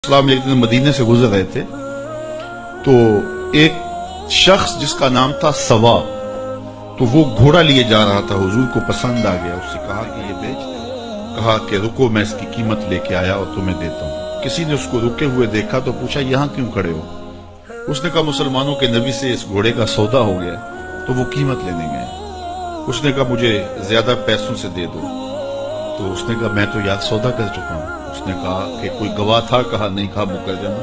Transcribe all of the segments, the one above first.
السلام ایک دن مدینے سے گزر رہے تھے تو ایک شخص جس کا نام تھا سوا، تو وہ گھوڑا لیے جا رہا تھا، حضور کو پسند آ گیا، اس سے کہا کہ یہ بیچ دے، کہا کہ رکو میں اس کی قیمت لے کے آیا اور تمہیں دیتا ہوں۔ کسی نے اس کو رکے ہوئے دیکھا تو پوچھا یہاں کیوں کھڑے ہو؟ اس نے کہا مسلمانوں کے نبی سے اس گھوڑے کا سودا ہو گیا تو وہ قیمت لینے گئے۔ اس نے کہا مجھے زیادہ پیسوں سے دے دو، تو اس نے کہا میں تو یار سودا کر چکا ہوں۔ اس نے کہا کہ کوئی گواہ تھا؟ کہا نہیں، کہا مکر جانا۔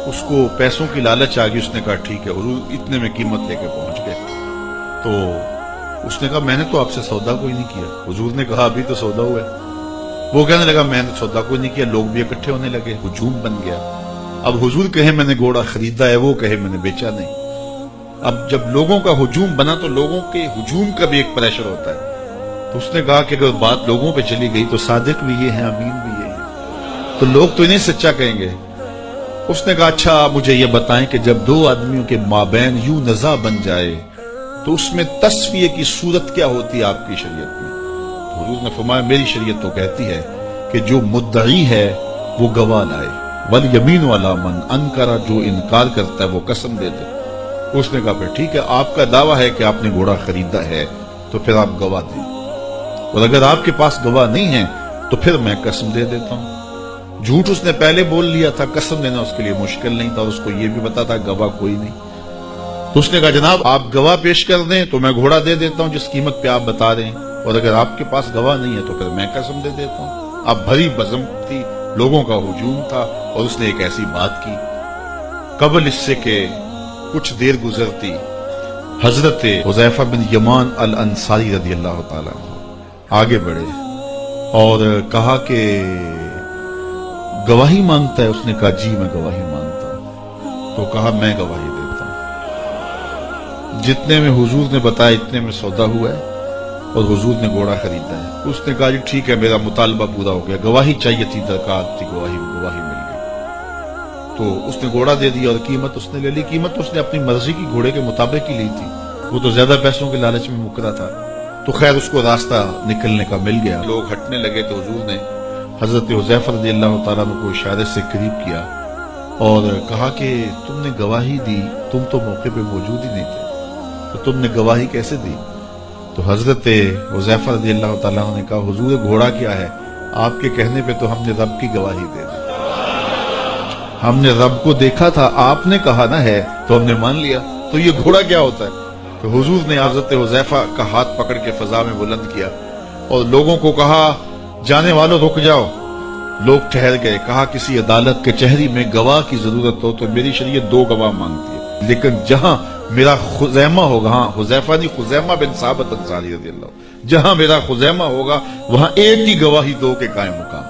اس کو پیسوں کی لالچ آ گئی، اس نے کہا ٹھیک ہے، حضور اتنے میں قیمت لے کے پہنچ گئے۔ تو اس نے کہا میں نے تو آپ سے سودا کوئی نہیں کیا۔ حضور نے کہا ابھی تو سودا ہوا ہے۔ وہ کہنے لگا میں نے سودا کوئی نہیں کیا۔ لوگ بھی اکٹھے ہونے لگے، ہجوم بن گیا۔ اب حضور کہے میں نے گھوڑا خریدا ہے، وہ کہے میں نے بیچا نہیں۔ اب جب لوگوں کا ہجوم بنا تو لوگوں کے ہجوم کا بھی ایک پریشر ہوتا ہے۔ تو اس نے کہا کہ اگر بات لوگوں پہ چلی گئی تو صادق بھی یہ ہیں، امین بھی یہ ہیں، تو لوگ تو انہیں سچا کہیں گے۔ اس نے کہا اچھا مجھے یہ بتائیں کہ جب دو آدمیوں کے مابین یوں نزاع بن جائے تو اس میں تصفیہ کی صورت کیا ہوتی ہے آپ کی شریعت میں؟ تو حضور نے فرمایا میری شریعت تو کہتی ہے کہ جو مدعی ہے وہ گواہ لائے، والیمین علی من انکر، جو انکار کرتا ہے وہ قسم دے دے۔ اس نے کہا پھر ٹھیک ہے، آپ کا دعویٰ ہے کہ آپ نے گھوڑا خریدا ہے تو پھر آپ گواہ دیں، اور اگر آپ کے پاس گواہ نہیں ہے تو پھر میں قسم دے دیتا ہوں۔ جھوٹ اس نے پہلے بول لیا تھا، قسم دینا اس کے لیے مشکل نہیں تھا، اور اس کو یہ بھی پتا تھا گواہ کوئی نہیں۔ تو اس نے کہا جناب آپ گواہ پیش کر دیں تو میں گھوڑا دے دیتا ہوں جس قیمت پہ آپ بتا رہے ہیں، اور اگر آپ کے پاس گواہ نہیں ہے تو پھر میں قسم دے دیتا ہوں۔ اب بھری بزم تھی، لوگوں کا ہجوم تھا، اور اس نے ایک ایسی بات کی۔ قبل اس سے کہ کچھ دیر گزرتی، حضرت حذیفہ بن یمان الانصاری رضی اللہ تعالیٰ عنہ آگے بڑھے اور کہا کہ گواہی مانگتا ہے؟ اس نے کہا جی میں گواہی مانگتا ہوں۔ تو کہا میں گواہی دیتا ہوں، جتنے میں حضور نے بتایا اتنے میں سودا ہوا ہے اور حضور نے گھوڑا خریدا ہے۔ اس نے کہا جی ٹھیک ہے، میرا مطالبہ پورا ہو گیا، گواہی چاہیے تھی، درکار تھی، گواہی مل گئی۔ تو اس نے گھوڑا دے دیا اور قیمت اس نے لے لی۔ قیمت اس نے اپنی مرضی کی گھوڑے کے مطابق ہی لی تھی، وہ تو زیادہ پیسوں کے لالچ میں مکرا تھا۔ تو خیر اس کو راستہ نکلنے کا مل گیا، لوگ ہٹنے لگے تو حضور نے حضرت حذیفہ رضی اللہ تعالیٰ عنہ کو اشارے سے قریب کیا اور کہا کہ تم نے گواہی دی، تم تو موقع پہ موجود ہی نہیں تھے، تو تم نے گواہی کیسے دی؟ تو حضرت حذیفہ رضی اللہ تعالیٰ عنہ نے کہا حضور گھوڑا کیا ہے، آپ کے کہنے پہ تو ہم نے رب کی گواہی دے دی، ہم نے رب کو دیکھا تھا، آپ نے کہا نہ ہے تو ہم نے مان لیا، تو یہ گھوڑا کیا ہوتا ہے؟ تو حضور نے حضرت حذیفہ کا ہاتھ پکڑ کے فضا میں بلند کیا اور لوگوں کو کہا جانے والوں رک جاؤ۔ لوگ ٹھہر گئے۔ کہا کسی عدالت کچہری میں گواہ کی ضرورت ہو تو میری شریعت 2 گواہ مانگتی ہے، لیکن جہاں میرا خزیمہ ہوگا، ہاں خذیفہ نہیں، خزیمہ بن ثابت انصاری رضی اللہ، جہاں میرا خزیمہ ہوگا وہاں ایک ہی گواہی 2 کے قائم مقام۔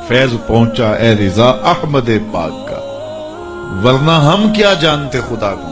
فیض پہنچا اے رضا احمد پاک کا، ورنہ ہم کیا جانتے خدا کو۔